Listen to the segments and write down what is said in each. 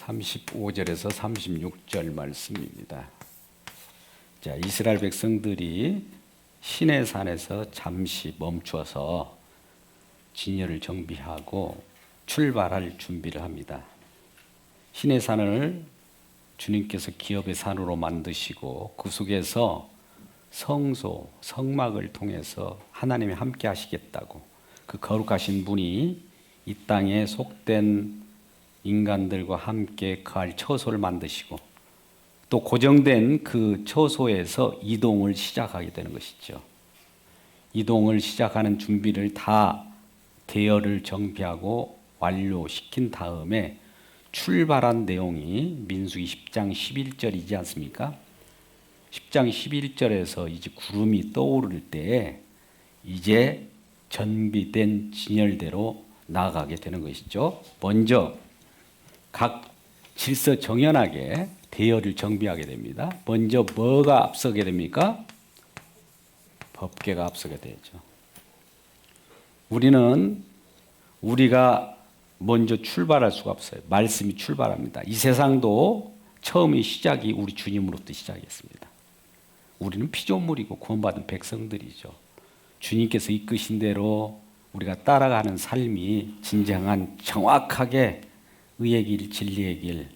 35절에서 36절 말씀입니다. 자, 이스라엘 백성들이 시내산에서 잠시 멈춰서 진열을 정비하고 출발할 준비를 합니다. 시내산을 주님께서 기업의 산으로 만드시고 그 속에서 성소, 성막을 통해서 하나님이 함께 하시겠다고 그 거룩하신 분이 이 땅에 속된 인간들과 함께 거할 처소를 만드시고 또 고정된 그 처소에서 이동을 시작하게 되는 것이죠. 이동을 시작하는 준비를 다 대여를 정비하고 완료시킨 다음에 출발한 내용이 민수기 10장 11절이지 않습니까? 10장 11절에서 이제 구름이 떠오를 때에 이제 전비된 진열대로 나아가게 되는 것이죠. 먼저 각 질서 정연하게 대여를 정비하게 됩니다. 먼저 뭐가 앞서게 됩니까? 법궤가 앞서게 되죠. 우리가 먼저 출발할 수가 없어요. 말씀이 출발합니다. 이 세상도 처음의 시작이 우리 주님으로부터 시작했습니다. 우리는 피조물이고 구원받은 백성들이죠. 주님께서 이끄신 대로 우리가 따라가는 삶이 진정한 정확하게 의의 길, 진리의 길,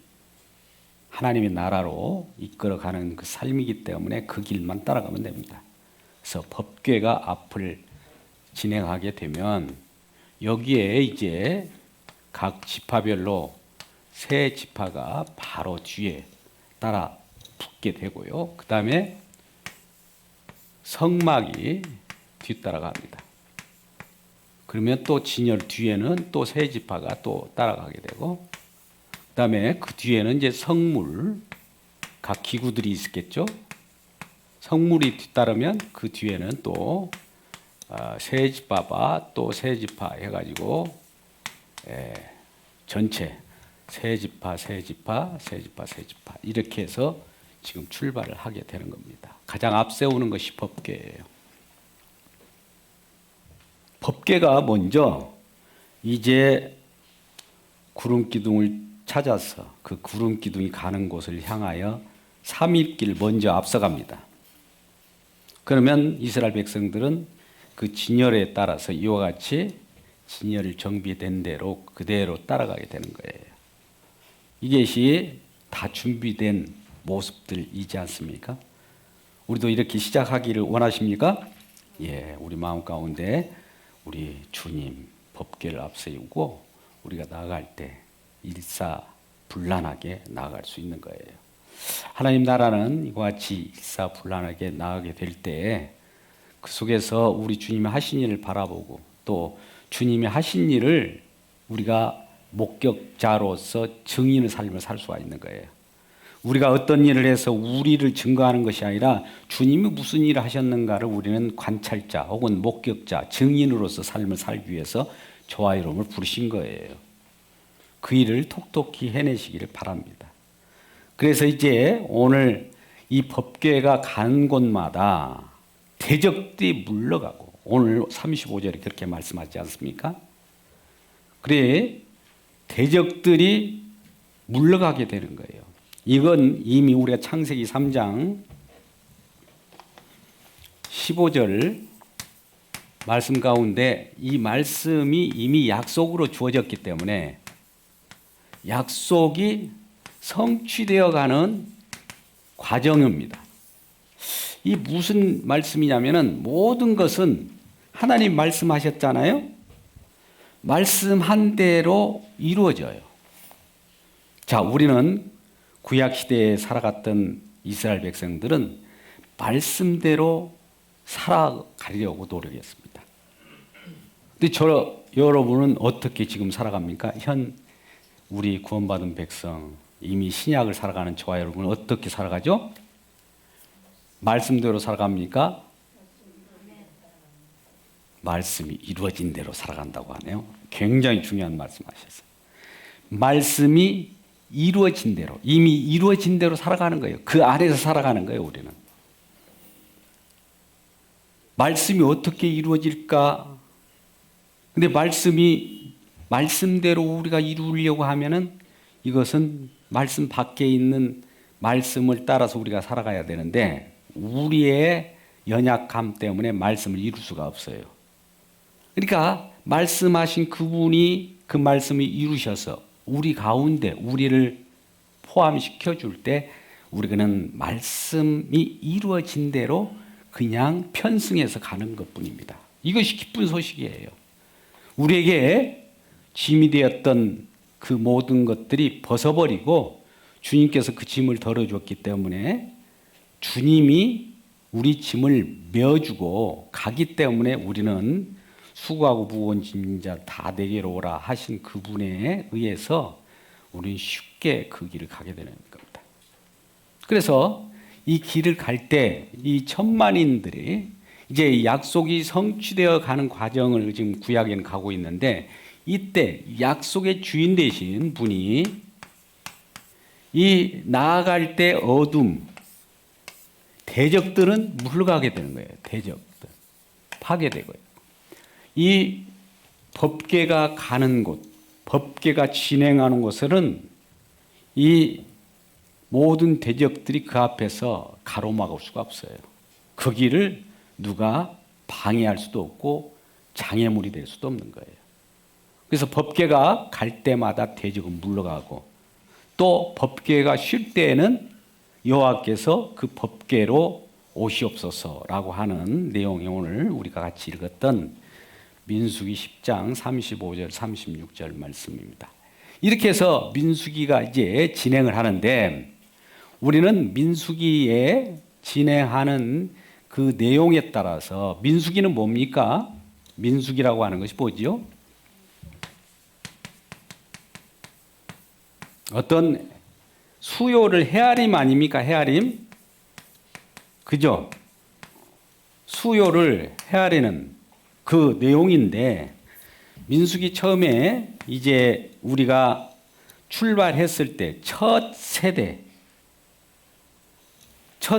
하나님의 나라로 이끌어가는 그 삶이기 때문에 그 길만 따라가면 됩니다. 그래서 법궤가 앞을 진행하게 되면 여기에 이제 각 지파별로 세 지파가 바로 뒤에 따라 붙게 되고요. 그 다음에 성막이 뒤따라갑니다. 그러면 또 진열 뒤에는 또 세 지파가 또 따라가게 되고 그 다음에 그 뒤에는 이제 성물 각 기구들이 있겠죠. 성물이 뒤따르면 그 뒤에는 또 세 지파와 또 세 지파 해가지고 전체 세 지파 이렇게 해서 지금 출발을 하게 되는 겁니다. 가장 앞세우는 것이 법궤예요. 법궤가 먼저 이제 구름 기둥을 찾아서 그 구름 기둥이 가는 곳을 향하여 3일길 먼저 앞서갑니다. 그러면 이스라엘 백성들은 그 진열에 따라서 이와 같이 진열을 정비된 대로 그대로 따라가게 되는 거예요. 이것이 다 준비된 모습들이지 않습니까? 우리도 이렇게 시작하기를 원하십니까? 예, 우리 마음 가운데 우리 주님 법궤를 앞세우고 우리가 나아갈 때 일사불란하게 나아갈 수 있는 거예요. 하나님 나라는 이와 같이 일사불란하게 나아가게 될 때 그 속에서 우리 주님이 하신 일을 바라보고 또 주님이 하신 일을 우리가 목격자로서 증인의 삶을 살 수가 있는 거예요. 우리가 어떤 일을 해서 우리를 증거하는 것이 아니라 주님이 무슨 일을 하셨는가를 우리는 관찰자 혹은 목격자, 증인으로서 삶을 살기 위해서 저와 여러분을 부르신 거예요. 그 일을 톡톡히 해내시기를 바랍니다. 그래서 이제 오늘 이 법궤가 가는 곳마다 대적들이 물러가고 오늘 35절에 그렇게 말씀하지 않습니까? 그래 대적들이 물러가게 되는 거예요. 이건 이미 우리가 창세기 3장 15절 말씀 가운데 이 말씀이 이미 약속으로 주어졌기 때문에 약속이 성취되어 가는 과정입니다. 이 무슨 말씀이냐면은 모든 것은 하나님 말씀하셨잖아요. 말씀한 대로 이루어져요. 자, 우리는 구약 시대에 살아갔던 이스라엘 백성들은 말씀대로 살아가려고 노력했습니다. 근데 여러분은 어떻게 지금 살아갑니까? 우리 구원받은 백성, 이미 신약을 살아가는 저와 여러분은 어떻게 살아가죠? 말씀대로 살아갑니까? 말씀이 이루어진 대로 살아간다고 하네요. 굉장히 중요한 말씀하셨어요. 말씀이 이루어진 대로, 이미 이루어진 대로 살아가는 거예요. 그 안에서 살아가는 거예요, 우리는. 말씀이 어떻게 이루어질까? 근데 말씀대로 우리가 이루려고 하면은 이것은 말씀 밖에 있는 말씀을 따라서 우리가 살아가야 되는데 우리의 연약함 때문에 말씀을 이룰 수가 없어요. 그러니까 말씀하신 그분이 그 말씀을 이루셔서 우리 가운데 우리를 포함시켜 줄 때 우리는 말씀이 이루어진 대로 그냥 편승해서 가는 것뿐입니다. 이것이 기쁜 소식이에요. 우리에게 짐이 되었던 그 모든 것들이 벗어버리고 주님께서 그 짐을 덜어줬기 때문에 주님이 우리 짐을 메어주고 가기 때문에 우리는 수고하고 무거운 짐진 자 다 내게로 오라 하신 그분에 의해서 우리는 쉽게 그 길을 가게 되는 겁니다. 그래서 이 길을 갈 때 이 천만인들이 이제 약속이 성취되어 가는 과정을 지금 구약에는 가고 있는데 이때 약속의 주인 되신 분이 이 나아갈 때 어둠, 대적들은 물러가게 되는 거예요. 대적들. 파괴되고요. 이 법궤가 가는 곳, 법궤가 진행하는 곳은 이 모든 대적들이 그 앞에서 가로막을 수가 없어요. 그 길을 누가 방해할 수도 없고 장애물이 될 수도 없는 거예요. 그래서 법궤가 갈 때마다 대적은 물러가고 또 법궤가 쉴 때에는 여호와께서 그 법궤로 오시옵소서라고 하는 내용이 오늘 우리가 같이 읽었던 민수기 10장 35절 36절 말씀입니다. 이렇게 해서 민수기가 이제 진행을 하는데 우리는 민수기에 진행하는 그 내용에 따라서 민수기는 뭡니까? 민수기라고 하는 것이 뭐지요? 어떤 수요를 헤아림 아닙니까? 헤아림? 그죠? 수요를 헤아리는 그 내용인데 민수기 처음에 이제 우리가 출발했을 때 첫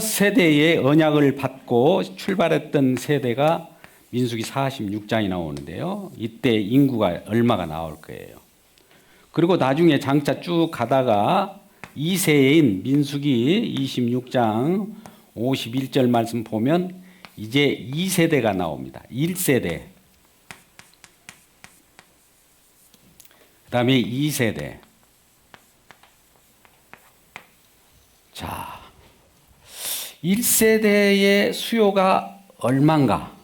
세대의 언약을 받고 출발했던 세대가 민수기 46장이 나오는데요. 이때 인구가 얼마가 나올 거예요. 그리고 나중에 장차 쭉 가다가 2세인 민수기 26장 51절 말씀 보면 이제 2세대가 나옵니다. 1세대. 그 다음에 2세대. 자, 1세대의 수요가 얼만가?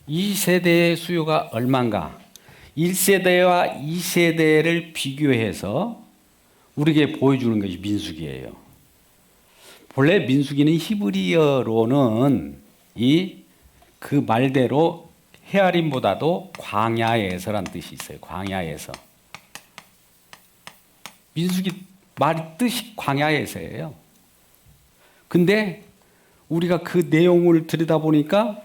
2세대의 수요가 얼만가? 1세대와 2세대를 비교해서 우리에게 보여주는 것이 민수기예요. 본래 민수기는 히브리어로는 그 말대로 헤아림보다도 광야에서란 뜻이 있어요. 광야에서. 민수기 말 뜻이 광야에서예요. 근데 우리가 그 내용을 들여다보니까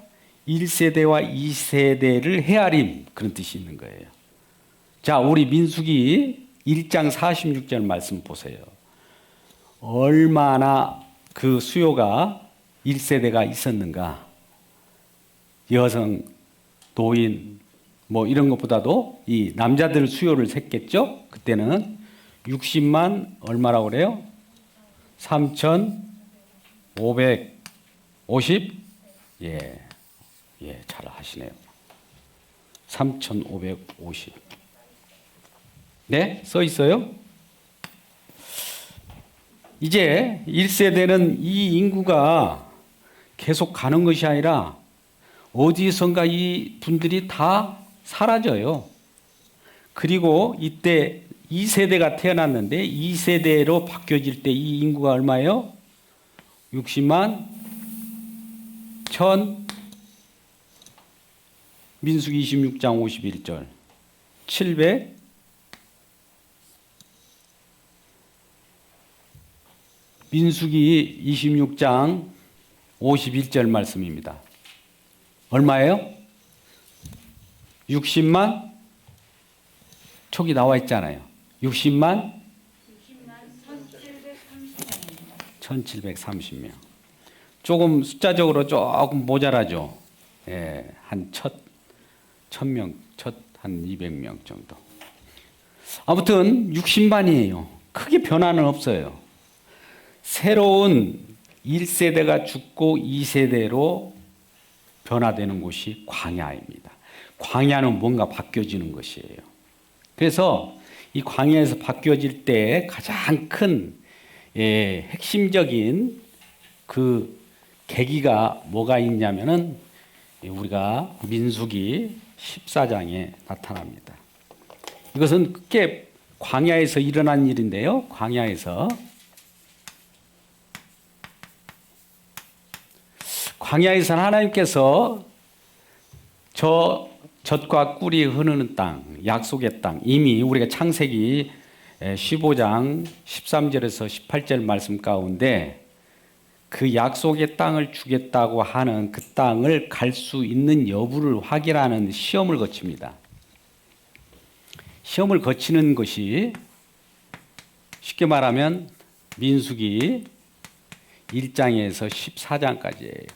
1세대와 2세대를 헤아림 그런 뜻이 있는 거예요. 자, 우리 민수기 1장 46절 말씀 보세요. 얼마나 그 수요가 1세대가 있었는가. 여성, 노인 뭐 이런 것보다도 이 남자들 수요를 셌겠죠. 그때는 60만 얼마라고 그래요? 3,550 예, 잘 하시네요. 3,550 네, 써 있어요. 이제 1세대는 이 인구가 계속 가는 것이 아니라 어디선가 이 분들이 다 사라져요. 그리고 이때 2세대가 태어났는데 2세대로 바뀌어질 때 이 인구가 얼마예요? 60만 1,000 민수기 26장 51절 700 민수기 26장 51절 말씀입니다. 얼마예요? 60만 촉이 나와 있잖아요. 60만 1730명. 조금 숫자적으로 조금 모자라죠. 예, 한 1000명, 한 200명 정도. 아무튼 60만이에요. 크게 변화는 없어요. 새로운 1세대가 죽고 2세대로 변화되는 곳이 광야입니다. 광야는 뭔가 바뀌어지는 것이에요. 그래서 이 광야에서 바뀌어질 때 가장 큰 핵심적인 그 계기가 뭐가 있냐면은 우리가 민수기 14장에 나타납니다. 이것은 꽤 광야에서 일어난 일인데요. 광야에서 하나님께서 젖과 꿀이 흐르는 땅, 약속의 땅, 이미 우리가 창세기 15장 13절에서 18절 말씀 가운데 그 약속의 땅을 주겠다고 하는 그 땅을 갈 수 있는 여부를 확인하는 시험을 거칩니다. 시험을 거치는 것이 쉽게 말하면 민수기 1장에서 14장까지예요.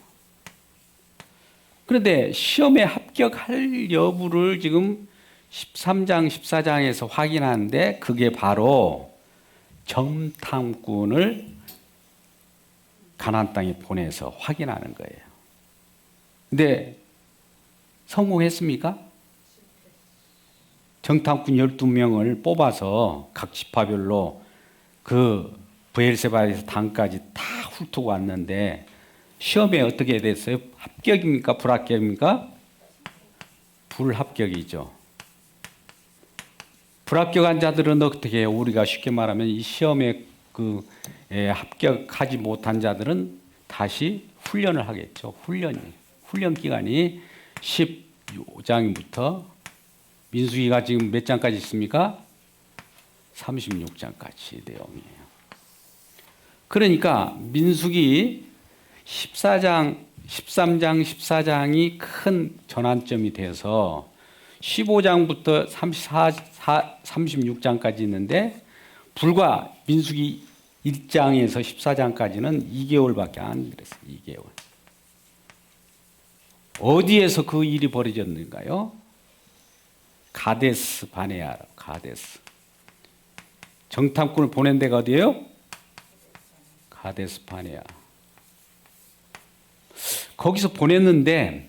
그런데 시험에 합격할 여부를 지금 13장, 14장에서 확인하는데 그게 바로 정탐꾼을 가나안 땅에 보내서 확인하는 거예요. 근데 성공했습니까? 정탐꾼 12명을 뽑아서 각 지파별로 그 브엘세바에서 단까지 다 훑고 왔는데 시험에 어떻게 됐어요? 합격입니까? 불합격입니까? 불합격이죠. 불합격한 자들은 어떻게 해요? 우리가 쉽게 말하면 이 시험에 합격하지 못한 자들은 다시 훈련을 하겠죠. 훈련 기간이 15장부터 민수기가 지금 몇 장까지 있습니까? 36장까지 내용이에요. 그러니까 민수기 13장, 14장이 큰 전환점이 돼서 15장부터 36장까지 있는데 불과 민수기 1장에서 14장까지는 2개월밖에 안 됐어요. 2개월. 어디에서 그 일이 벌어졌는가요? 가데스 바네아라. 가데스. 정탐꾼을 보낸 데가 어디예요? 가데스 바네아. 거기서 보냈는데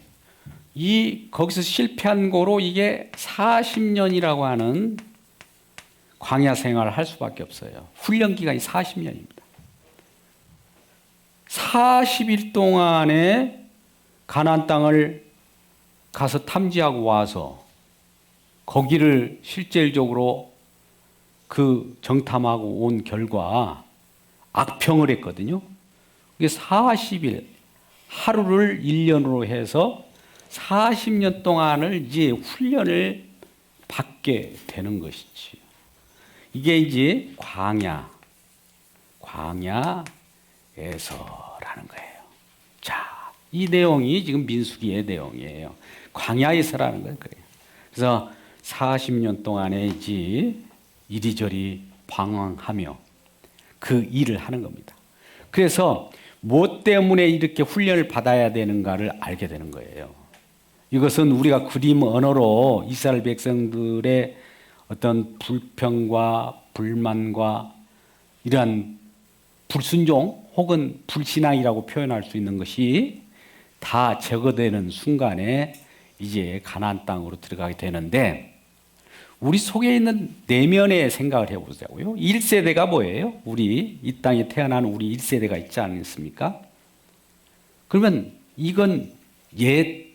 거기서 실패한 거로 이게 40년이라고 하는 광야 생활을 할 수밖에 없어요. 훈련 기간이 40년입니다. 40일 동안에 가나안 땅을 가서 탐지하고 와서 거기를 실질적으로 그 정탐하고 온 결과 악평을 했거든요. 그게 40일, 하루를 1년으로 해서 40년 동안을 이제 훈련을 받게 되는 것이지. 이게 이제 광야에서라는 거예요. 자, 이 내용이 지금 민수기의 내용이에요. 광야에서라는 거예요. 그래서 40년 동안에 이제 이리저리 방황하며 그 일을 하는 겁니다. 그래서 뭐 때문에 이렇게 훈련을 받아야 되는가를 알게 되는 거예요. 이것은 우리가 그림 언어로 이스라엘 백성들의 어떤 불평과 불만과 이러한 불순종 혹은 불신앙이라고 표현할 수 있는 것이 다 제거되는 순간에 이제 가나안 땅으로 들어가게 되는데 우리 속에 있는 내면의 생각을 해보자고요. 1세대가 뭐예요? 우리 이 땅에 태어난 우리 1세대가 있지 않습니까? 그러면 이건 옛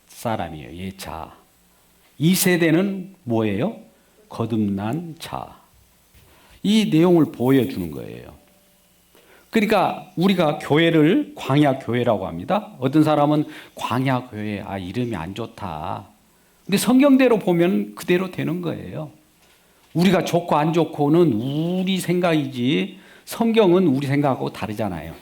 사람이에요. 옛 자. 2세대는 뭐예요? 거듭난 자. 이 내용을 보여주는 거예요. 그러니까 우리가 교회를 광야 교회라고 합니다. 어떤 사람은 광야 교회 이름이 안 좋다. 근데 성경대로 보면 그대로 되는 거예요. 우리가 좋고 안 좋고는 우리 생각이지 성경은 우리 생각하고 다르잖아요.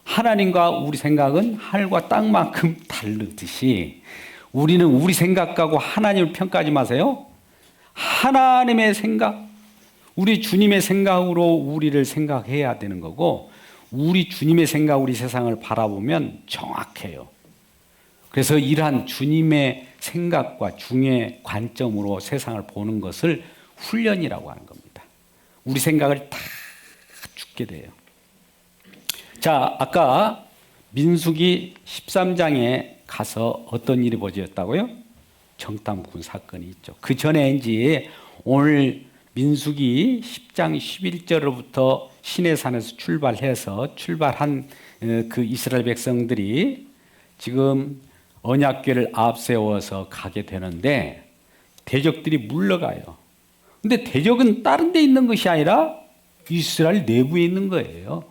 하나님과 우리 생각은 하늘과 땅만큼 다르듯이 우리는 우리 생각하고 하나님을 평가하지 마세요. 하나님의 생각, 우리 주님의 생각으로 우리를 생각해야 되는 거고 우리 주님의 생각, 우리 세상을 바라보면 정확해요. 그래서 이러한 주님의 생각과 중의 관점으로 세상을 보는 것을 훈련이라고 하는 겁니다. 우리 생각을 다 죽게 돼요. 자, 아까 민수기 13장에 가서 어떤 일이 벌어졌다고요? 정탐꾼 사건이 있죠. 그 전에 이제 오늘 민수기 10장 11절로부터 시내산에서 출발한 그 이스라엘 백성들이 지금 언약궤를 앞세워서 가게 되는데 대적들이 물러가요. 근데 대적은 다른 데 있는 것이 아니라 이스라엘 내부에 있는 거예요.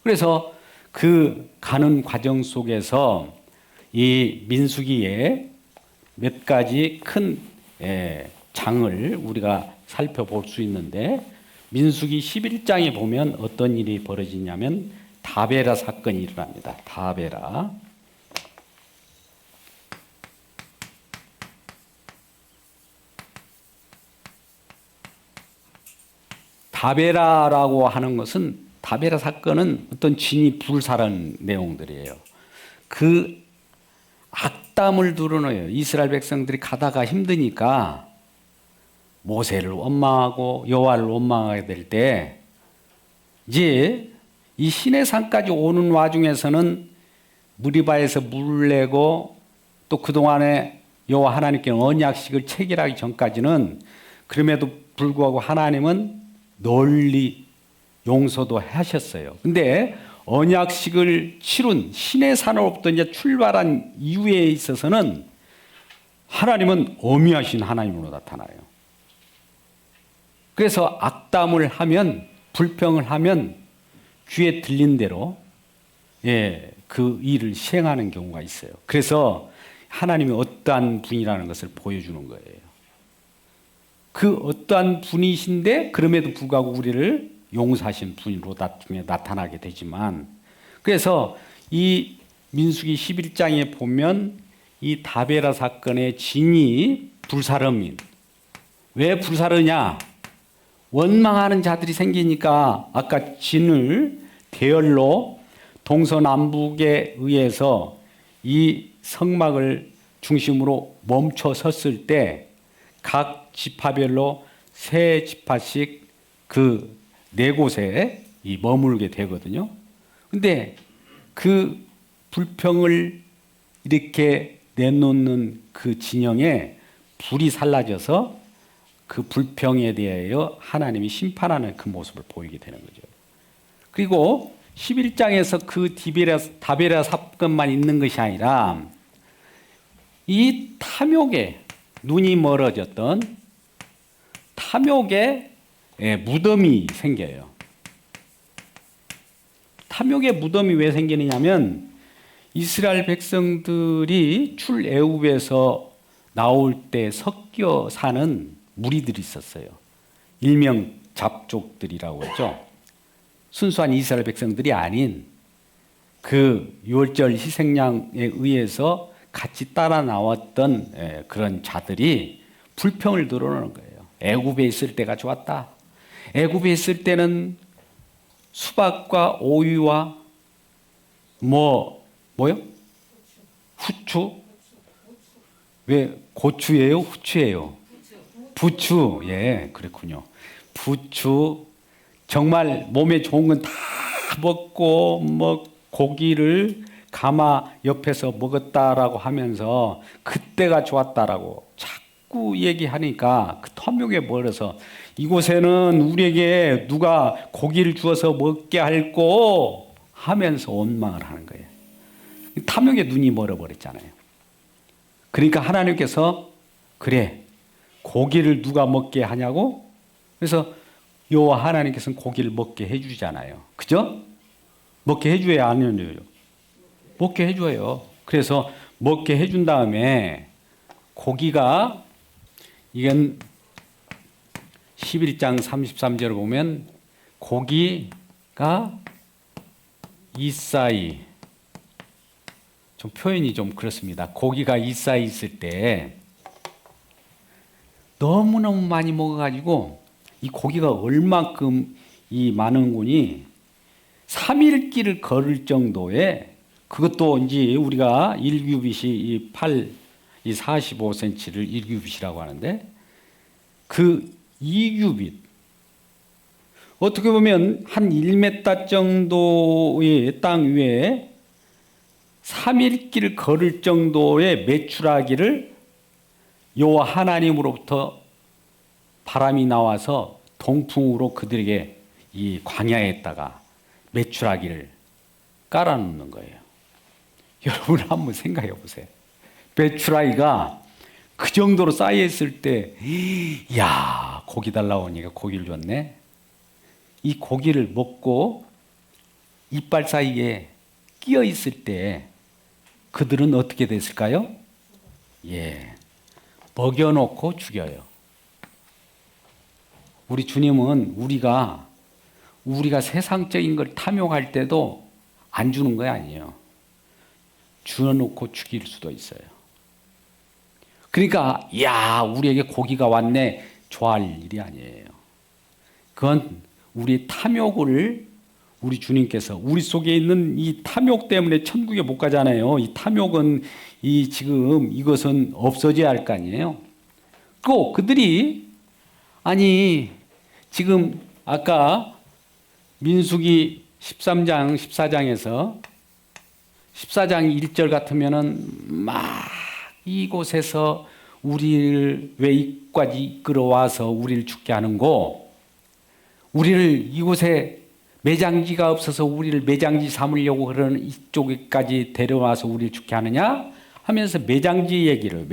그래서 그 가는 과정 속에서 이 민수기에 몇 가지 큰 장을 우리가 살펴볼 수 있는데 민수기 11장에 보면 어떤 일이 벌어지냐면 다베라 사건이 일어납니다. 다베라라고 하는 것은 다베라 사건은 어떤 진이 불사른 내용들이에요. 그 악담을 드러내요. 이스라엘 백성들이 가다가 힘드니까 모세를 원망하고 여호와를 원망하게 될 때 이제 이 시내산까지 오는 와중에서는 무리바에서 물을 내고 또 그동안에 여호와 하나님께 언약식을 체결하기 전까지는 그럼에도 불구하고 하나님은 널리 용서도 하셨어요. 근데 언약식을 치룬 시내산으로부터 이제 출발한 이후에 있어서는 하나님은 엄히하신 하나님으로 나타나요. 그래서 악담을 하면, 불평을 하면 귀에 들린 대로 그 일을 시행하는 경우가 있어요. 그래서 하나님이 어떠한 분이라는 것을 보여주는 거예요. 그 어떠한 분이신데 그럼에도 불구하고 우리를 용서하신 분으로 나타나게 되지만, 그래서 이 민수기 11장에 보면 이 다베라 사건의 진이 불사름인, 왜 불사르냐? 원망하는 자들이 생기니까 아까 진을 대열로 동서남북에 의해서 이 성막을 중심으로 멈춰 섰을 때 각 지파별로 세 지파씩 그 네 곳에 머물게 되거든요. 근데 그 불평을 이렇게 내놓는 그 진영에 불이 살라져서 그 불평에 대하여 하나님이 심판하는 그 모습을 보이게 되는 거죠. 그리고 11장에서 그 다베라 사건만 있는 것이 아니라 이 탐욕에 눈이 멀어졌던 탐욕의 무덤이 생겨요. 탐욕의 무덤이 왜 생기느냐면 이스라엘 백성들이 출애굽에서 나올 때 섞여 사는 무리들이 있었어요. 일명 잡족들이라고 했죠. 순수한 이스라엘 백성들이 아닌 그 유월절 희생양에 의해서 같이 따라 나왔던 그런 자들이 불평을 드러내는 거예요. 애굽에 있을 때가 좋았다. 애굽에 있을 때는 수박과 오이와 뭐요? 후추? 왜 고추예요? 후추예요? 부추. 예, 그렇군요. 부추. 정말 몸에 좋은 건 다 먹고 고기를 가마 옆에서 먹었다라고 하면서 그때가 좋았다라고 자꾸 얘기하니까 그 탐욕에 멀어서 이곳에는 우리에게 누가 고기를 주어서 먹게 할꼬 하면서 원망을 하는 거예요. 탐욕에 눈이 멀어버렸잖아요. 그러니까 하나님께서 그래 고기를 누가 먹게 하냐고? 그래서 여호와 하나님께서는 고기를 먹게 해주잖아요. 그죠? 먹게 해줘야 안 해줘요? 먹게 해줘요. 그래서 먹게 해준 다음에 고기가 이건 11장 33절을 보면 고기가 이사이 좀 표현이 좀 그렇습니다. 고기가 이사이 있을 때 너무너무 많이 먹어가지고 이 고기가 얼만큼 이 많은 군이 3일 길을 걸을 정도의 그것도 이제 우리가 1규빗이 이 45cm를 1규빗이라고 하는데 그 2규빗 어떻게 보면 한 1m 정도의 땅 위에 3일길 걸을 정도의 메추라기를 여호와 하나님으로부터 바람이 나와서 동풍으로 그들에게 이 광야에다가 메추라기를 깔아놓는 거예요. 여러분 한번 생각해 보세요. 메추라기가 그 정도로 쌓여 있을 때, 야, 고기 달라고 하니까 고기를 줬네. 이 고기를 먹고 이빨 사이에 끼어 있을 때 그들은 어떻게 됐을까요? 예, 먹여놓고 죽여요. 우리 주님은 우리가 세상적인 걸 탐욕할 때도 안 주는 거 아니에요. 주어놓고 죽일 수도 있어요. 그러니까 야, 우리에게 고기가 왔네 좋아할 일이 아니에요. 그건 우리 탐욕을 우리 주님께서 우리 속에 있는 이 탐욕 때문에 천국에 못 가잖아요. 이 탐욕은 지금 이것은 없어져야 할 거 아니에요. 꼭 그들이 아니 지금 아까 민수기 13장 14장에서 14장 1절 같으면은 막 이곳에서 우리를 왜 이까지 이끌어와서 우리를 죽게 하는고 우리를 이곳에 매장지가 없어서 우리를 매장지 삼으려고 그러는 이쪽까지 데려와서 우리를 죽게 하느냐 하면서 매장지 얘기를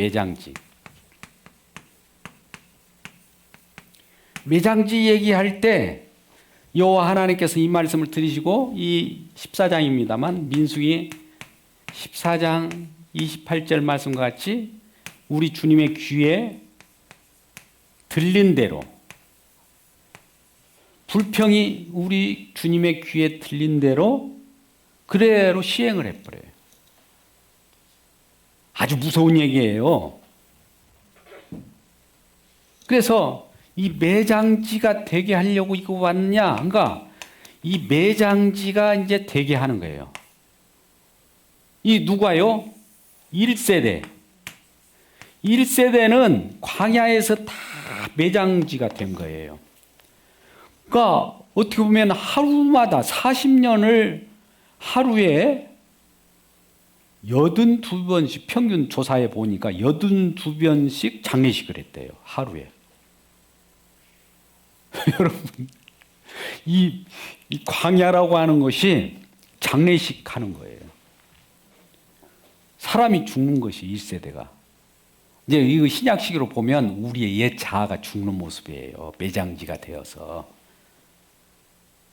매장지 얘기할 때 여호와 하나님께서 이 말씀을 들으시고 이 14장입니다만 민수기 14장 28절 말씀과 같이 우리 주님의 귀에 들린 대로 불평이 우리 주님의 귀에 들린 대로 그대로 시행을 해버려요. 아주 무서운 얘기예요. 그래서 이 매장지가 되게 하려고 이거 왔냐? 그러니까 이 매장지가 이제 되게 하는 거예요. 이 누가요? 1세대. 1세대는 광야에서 다 매장지가 된 거예요. 그러니까 어떻게 보면 하루마다 40년을 하루에 82번씩 평균 조사해 보니까 82번씩 장례식을 했대요. 하루에. 여러분, 이 광야라고 하는 것이 장례식 하는 거예요. 사람이 죽는 것이 1세대가. 이제 이거 신약식으로 보면 우리의 옛 자아가 죽는 모습이에요. 매장지가 되어서.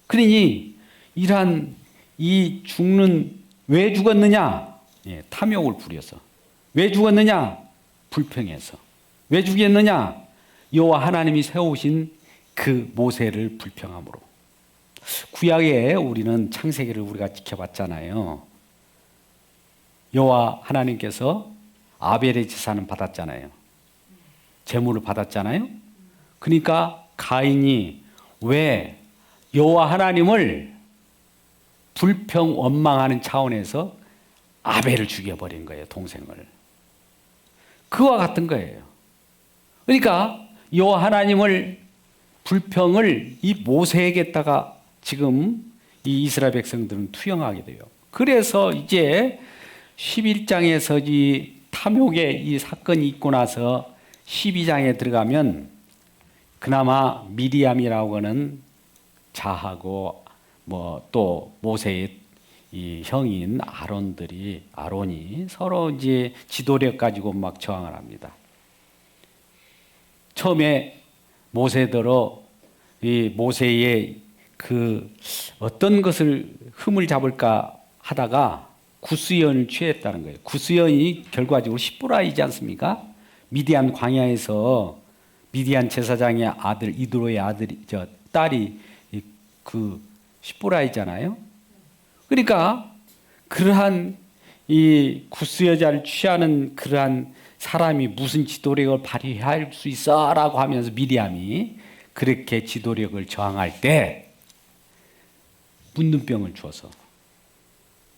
그러니 이러한 이 죽는 왜 죽었느냐? 예, 탐욕을 부려서. 왜 죽었느냐? 불평해서. 왜 죽였느냐? 여호와 하나님이 세우신 그 모세를 불평함으로. 구약에 우리는 창세기를 우리가 지켜봤잖아요. 여호와 하나님께서 아벨의 제사는 받았잖아요. 제물을 받았잖아요. 그러니까 가인이 왜 여호와 하나님을 불평 원망하는 차원에서 아벨을 죽여버린 거예요. 동생을. 그와 같은 거예요. 그러니까 여호와 하나님을 불평을 이 모세에게다가 지금 이 이스라엘 백성들은 투영하게 돼요. 그래서 이제 11장에서 이 탐욕의 이 사건이 있고 나서 12장에 들어가면 그나마 미리암이라고 하는 자하고 뭐 또 모세의 이 형인 아론이 서로 이제 지도력 가지고 막 저항을 합니다. 처음에 모세더러 이 모세의 그 어떤 것을 흠을 잡을까 하다가 구스연을 취했다는 거예요. 구스연이 결과적으로 십보라이지 않습니까? 미디안 광야에서 미디안 제사장의 아들 이드로의 딸이 그 십보라이잖아요. 그러니까 그러한 이 구스 여자를 취하는 그러한 사람이 무슨 지도력을 발휘할 수 있어라고 하면서 미리암이 그렇게 지도력을 저항할 때 문둥병을 주어서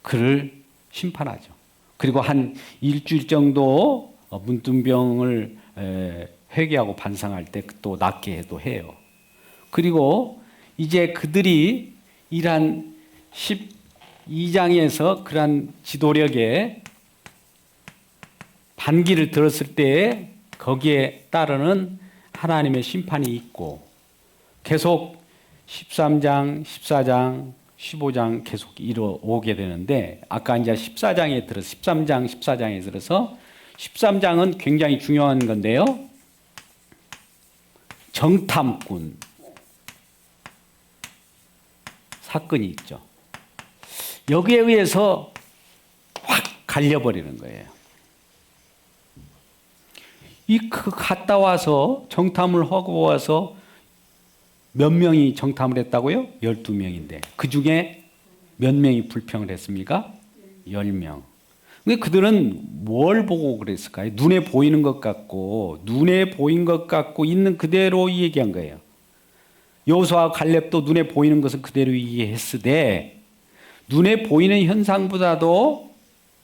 그를 심판하죠. 그리고 한 일주일 정도 문둥병을 회개하고 반성할 때 또 낫게 해도 해요. 그리고 이제 그들이 이러한 12장에서 그러한 지도력에 반기를 들었을 때 거기에 따르는 하나님의 심판이 있고 계속 13장, 14장, 15장 계속 이뤄오게 되는데 아까 이제 14장에 들어서 13장, 14장에 들어서 13장은 굉장히 중요한 건데요. 정탐꾼 사건이 있죠. 여기에 의해서 확 갈려버리는 거예요. 갔다 와서 정탐을 하고 와서 몇 명이 정탐을 했다고요? 12명인데 그 중에 몇 명이 불평을 했습니까? 10명. 근데 그들은 뭘 보고 그랬을까요? 눈에 보이는 것 같고 눈에 보인 것 같고 있는 그대로 얘기한 거예요. 여호수아와 갈렙도 눈에 보이는 것은 그대로 이해했으되 눈에 보이는 현상보다도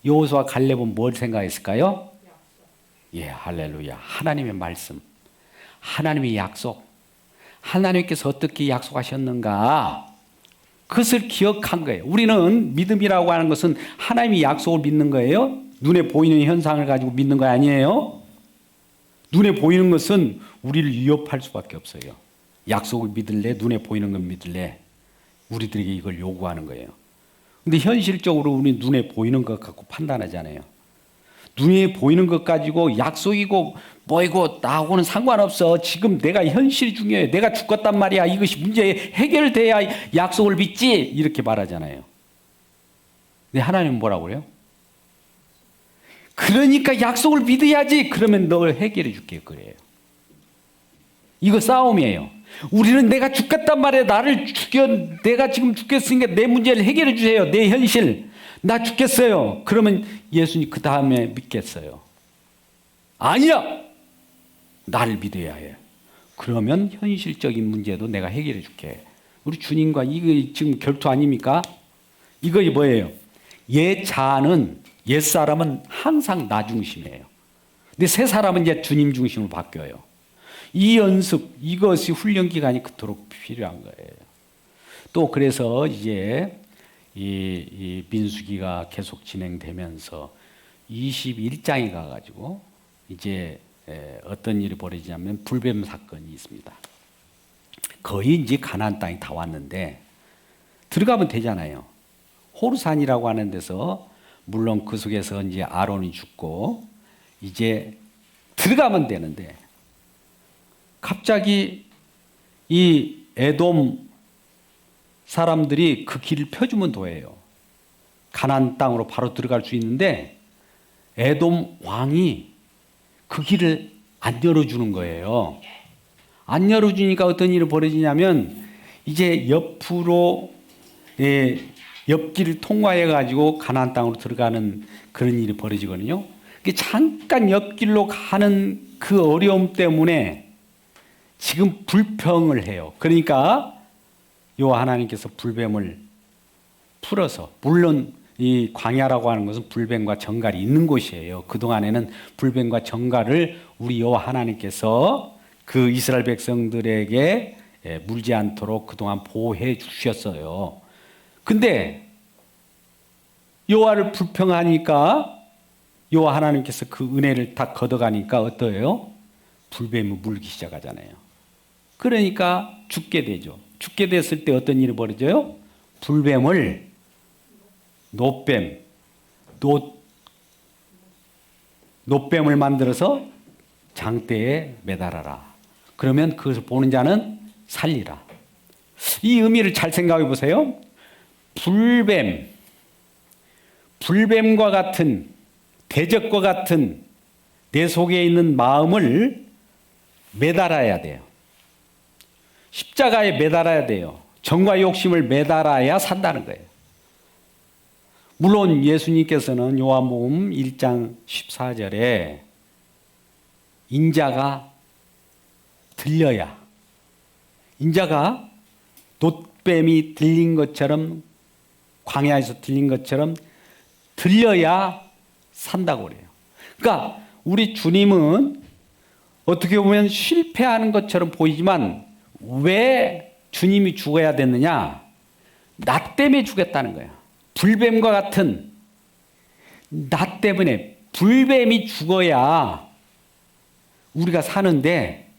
여호수아와 갈렙은 뭘 생각했을까요? 예, 할렐루야. 하나님의 말씀, 하나님의 약속, 하나님께서 어떻게 약속하셨는가 그것을 기억한 거예요. 우리는 믿음이라고 하는 것은 하나님의 약속을 믿는 거예요. 눈에 보이는 현상을 가지고 믿는 거 아니에요. 눈에 보이는 것은 우리를 위협할 수밖에 없어요. 약속을 믿을래? 눈에 보이는 건 믿을래? 우리들에게 이걸 요구하는 거예요. 근데 현실적으로 우리 눈에 보이는 것 갖고 판단하잖아요. 눈에 보이는 것 가지고 약속이고 뭐이고 나하고는 상관없어. 지금 내가 현실이 중요해. 내가 죽었단 말이야. 이것이 문제 해결돼야 약속을 믿지. 이렇게 말하잖아요. 근데 하나님은 뭐라고 그래요? 그러니까 약속을 믿어야지. 그러면 널 해결해 줄게. 그래요. 이거 싸움이에요. 우리는 내가 죽겠단 말이야. 나를 죽여. 내가 지금 죽겠으니까 내 문제를 해결해 주세요. 내 현실. 나 죽겠어요. 그러면 예수님 그 다음에 믿겠어요. 아니야. 나를 믿어야 해. 그러면 현실적인 문제도 내가 해결해 줄게. 우리 주님과 이거 지금 결투 아닙니까? 이거 뭐예요? 옛 사람은 항상 나 중심이에요. 근데 새 사람은 이제 주님 중심으로 바뀌어요. 이 연습, 이것이 훈련 기간이 그토록 필요한 거예요. 또 그래서 이제 이 민수기가 계속 진행되면서 21장에 가가지고 이제 어떤 일이 벌어지냐면 불뱀 사건이 있습니다. 거의 이제 가나안 땅이 다 왔는데 들어가면 되잖아요. 호르산이라고 하는 데서 물론 그 속에서 이제 아론이 죽고 이제 들어가면 되는데 갑자기 이 에돔 사람들이 그 길을 펴주면 도예요. 가나안 땅으로 바로 들어갈 수 있는데 에돔 왕이 그 길을 안 열어주는 거예요. 안 열어주니까 어떤 일이 벌어지냐면 이제 옆으로 옆길을 통과해 가지고 가나안 땅으로 들어가는 그런 일이 벌어지거든요. 잠깐 옆길로 가는 그 어려움 때문에 지금 불평을 해요. 그러니까 여호와 하나님께서 불뱀을 풀어서, 물론 이 광야라고 하는 것은 불뱀과 정갈이 있는 곳이에요. 그동안에는 불뱀과 정갈을 우리 여호와 하나님께서 그 이스라엘 백성들에게 물지 않도록 그동안 보호해 주셨어요. 근데 여호와를 불평하니까 여호와 하나님께서 그 은혜를 다 걷어가니까 어떠해요? 불뱀이 물기 시작하잖아요. 그러니까 죽게 되죠. 죽게 됐을 때 어떤 일이 벌어져요? 불뱀을 노뱀을 만들어서 장대에 매달아라. 그러면 그것을 보는 자는 살리라. 이 의미를 잘 생각해 보세요. 불뱀과 같은, 대적과 같은 내 속에 있는 마음을 매달아야 돼요. 십자가에 매달아야 돼요. 정과 욕심을 매달아야 산다는 거예요. 물론 예수님께서는 요한복음 1장 14절에 인자가 들려야, 인자가 놋뱀이 들린 것처럼, 광야에서 들린 것처럼 들려야 산다고 그래요. 그러니까 우리 주님은 어떻게 보면 실패하는 것처럼 보이지만 왜 주님이 죽어야 됐느냐? 나 때문에 죽였다는 거야. 불뱀과 같은 나 때문에 불뱀이 죽어야 우리가 사는데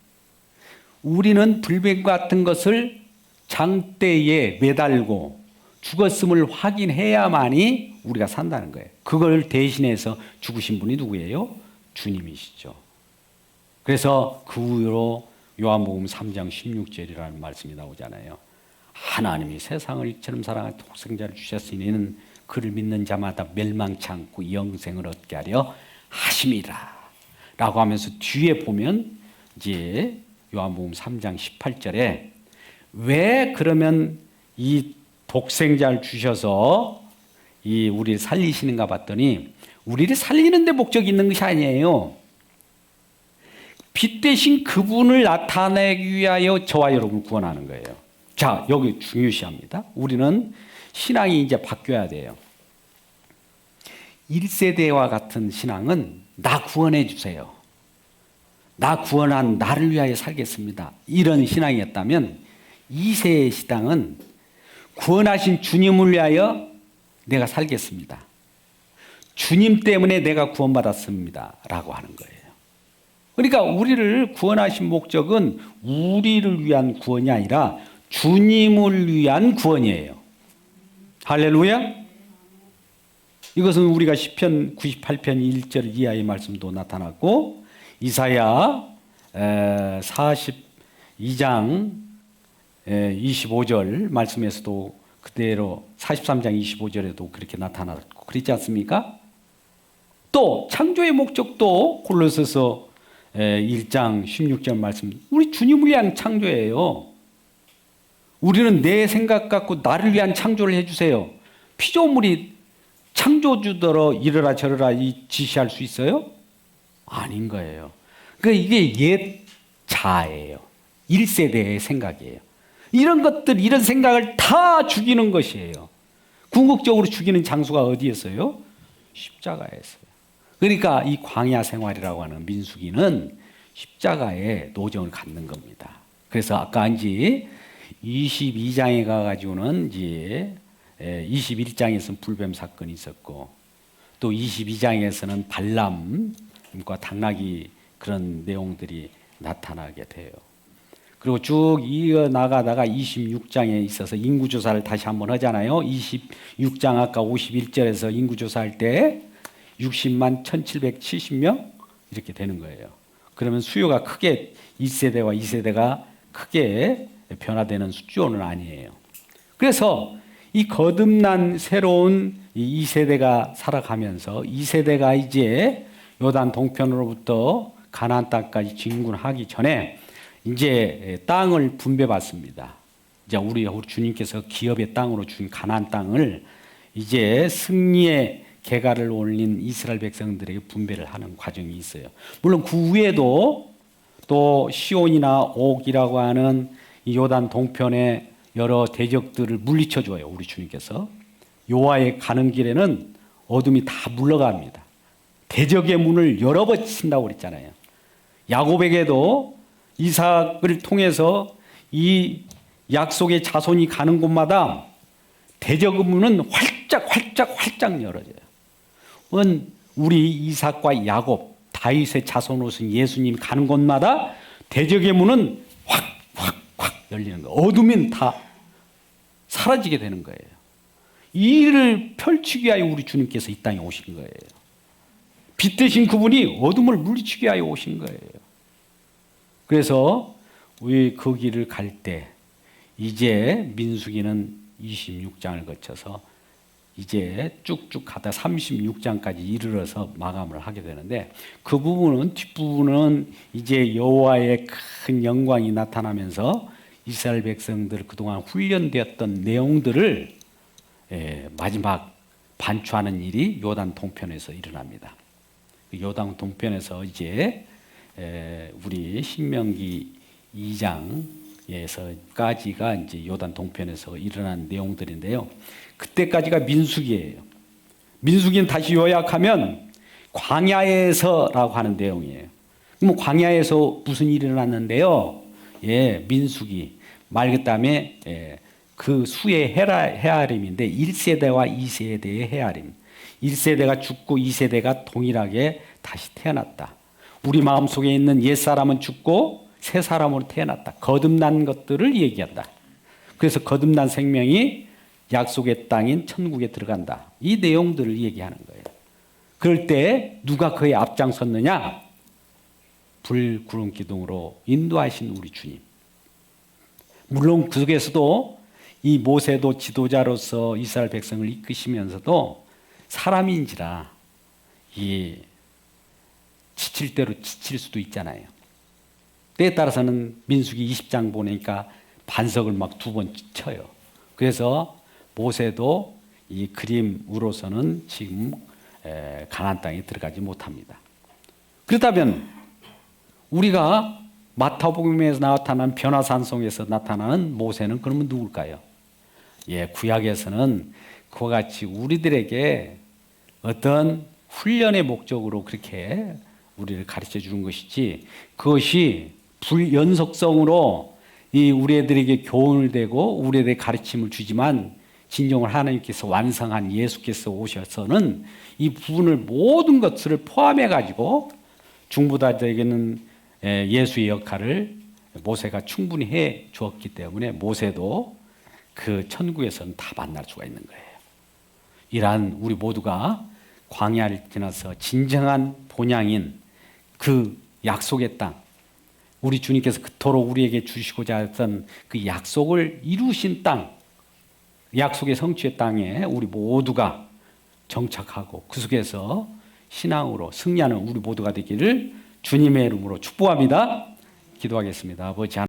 우리는 불뱀 같은 것을 장대에 매달고 죽었음을 확인해야만이 우리가 산다는 거예요. 그걸 대신해서 죽으신 분이 누구예요? 주님이시죠. 그래서 그 후로 요한복음 3장 16절이라는 말씀이 나오잖아요. 하나님이 세상을 이처럼 사랑하여 독생자를 주셨으니 이는 그를 믿는 자마다 멸망치 않고 영생을 얻게 하려 하심이라 라고 하면서 뒤에 보면 이제 요한복음 3장 18절에 왜 그러면 이 독생자를 주셔서 이 우리를 살리시는가 봤더니 우리를 살리는 데 목적이 있는 것이 아니에요. 빛 대신 그분을 나타내기 위하여 저와 여러분을 구원하는 거예요. 자, 여기 중요시합니다. 우리는 신앙이 이제 바뀌어야 돼요. 1세대와 같은 신앙은 나 구원해 주세요. 나 구원한 나를 위하여 살겠습니다. 이런 신앙이었다면 2세의 신앙은 구원하신 주님을 위하여 내가 살겠습니다. 주님 때문에 내가 구원받았습니다. 라고 하는 거예요. 그러니까 우리를 구원하신 목적은 우리를 위한 구원이 아니라 주님을 위한 구원이에요. 할렐루야. 이것은 우리가 시편 98편 1절 이하의 말씀도 나타났고 이사야 42장 25절 말씀에서도 그대로 43장 25절에도 그렇게 나타났고 그렇지 않습니까? 또 창조의 목적도 골로새서 1장 16절 말씀 우리 주님을 위한 창조예요. 우리는 내 생각 갖고 나를 위한 창조를 해주세요. 피조물이 창조주더러 이러라 저러라 지시할 수 있어요? 아닌 거예요. 그러니까 이게 옛 자아예요. 1세대의 생각이에요. 이런 것들, 이런 생각을 다 죽이는 것이에요. 궁극적으로 죽이는 장소가 어디였어요? 십자가였어요. 그러니까 이 광야 생활이라고 하는 민수기는 십자가의 노정을 갖는 겁니다. 그래서 아까 이제 22장에 가가지고는 이제 21장에서는 불뱀 사건이 있었고 또 22장에서는 발람과 당나귀 그런 내용들이 나타나게 돼요. 그리고 쭉 이어나가다가 26장에 있어서 인구조사를 다시 한번 하잖아요. 26장 아까 51절에서 인구조사할 때 60만 1770명 이렇게 되는 거예요. 그러면 수요가 크게 1세대와 2세대가 크게 변화되는 수준은 아니에요. 그래서 이 거듭난 새로운 이 2세대가 살아가면서 2세대가 이제 요단 동편으로부터 가나안 땅까지 진군하기 전에 이제 땅을 분배받습니다. 이제 우리 주님께서 기업의 땅으로 준 가나안 땅을 이제 승리의 개가를 올린 이스라엘 백성들에게 분배를 하는 과정이 있어요. 물론 그 후에도 또 시온이나 옥이라고 하는 이 요단 동편의 여러 대적들을 물리쳐 줘요. 우리 주님께서 요하의 가는 길에는 어둠이 다 물러갑니다. 대적의 문을 열어버친다고 그랬잖아요. 야곱에게도 이삭을 통해서 이 약속의 자손이 가는 곳마다 대적의 문은 활짝 열어져요. 우리 이삭과 야곱, 다윗의 자손으로서 예수님 가는 곳마다 대적의 문은 확 열리는 거예요. 어둠은 다 사라지게 되는 거예요. 이 일을 펼치기 위하여 우리 주님께서 이 땅에 오신 거예요. 빛 대신 그분이 어둠을 물리치기 위하여 오신 거예요. 그래서 우리 그 길을 갈 때 이제 민수기는 26장을 거쳐서 이제 쭉쭉 가다 36장까지 이르러서 마감을 하게 되는데 그 부분은 뒷부분은 이제 여호와의 큰 영광이 나타나면서 이스라엘 백성들 그동안 훈련되었던 내용들을 마지막 반추하는 일이 요단 동편에서 일어납니다. 요단 동편에서 이제 우리 신명기 2장에서까지가 이제 요단 동편에서 일어난 내용들인데요. 그때까지가 민수기예요. 민수기는 다시 요약하면 광야에서라고 하는 내용이에요. 그럼 광야에서 무슨 일이 일어났는데요? 민수기 말 그다음에 그 수의 헤아림인데 1세대와 2세대의 헤아림. 1세대가 죽고 2세대가 동일하게 다시 태어났다. 우리 마음속에 있는 옛사람은 죽고 새 사람으로 태어났다. 거듭난 것들을 얘기한다. 그래서 거듭난 생명이 약속의 땅인 천국에 들어간다. 이 내용들을 얘기하는 거예요. 그럴 때 누가 그에 앞장섰느냐? 불, 구름, 기둥으로 인도하신 우리 주님. 물론 그 속에서도 이 모세도 지도자로서 이스라엘 백성을 이끄시면서도 사람인지라 이 지칠 대로 지칠 수도 있잖아요. 때에 따라서는 민수기 20장 보니까 반석을 막 2번 쳐요. 그래서 모세도 이 그림으로서는 지금 가나안 땅에 들어가지 못합니다. 그렇다면 우리가 마태복음에서 나타난 변화산성에서 나타나는 모세는 그러면 누굴까요? 구약에서는 그와 같이 우리들에게 어떤 훈련의 목적으로 그렇게 우리를 가르쳐 주는 것이지, 그것이 불연속성으로 우리 애들에게 교훈을 되고 우리 애들에게 가르침을 주지만, 진정을 하나님께서 완성한 예수께서 오셔서는 이 부분을 모든 것을 포함해 가지고 중보자들에게는 예수의 역할을 모세가 충분히 해 주었기 때문에 모세도 그 천국에서는 다 만날 수가 있는 거예요. 이러한 우리 모두가 광야를 지나서 진정한 본향인 그 약속의 땅, 우리 주님께서 그토록 우리에게 주시고자 했던 그 약속을 이루신 땅, 약속의 성취의 땅에 우리 모두가 정착하고 그 속에서 신앙으로 승리하는 우리 모두가 되기를 주님의 이름으로 축복합니다. 기도하겠습니다. 아버지 하나님,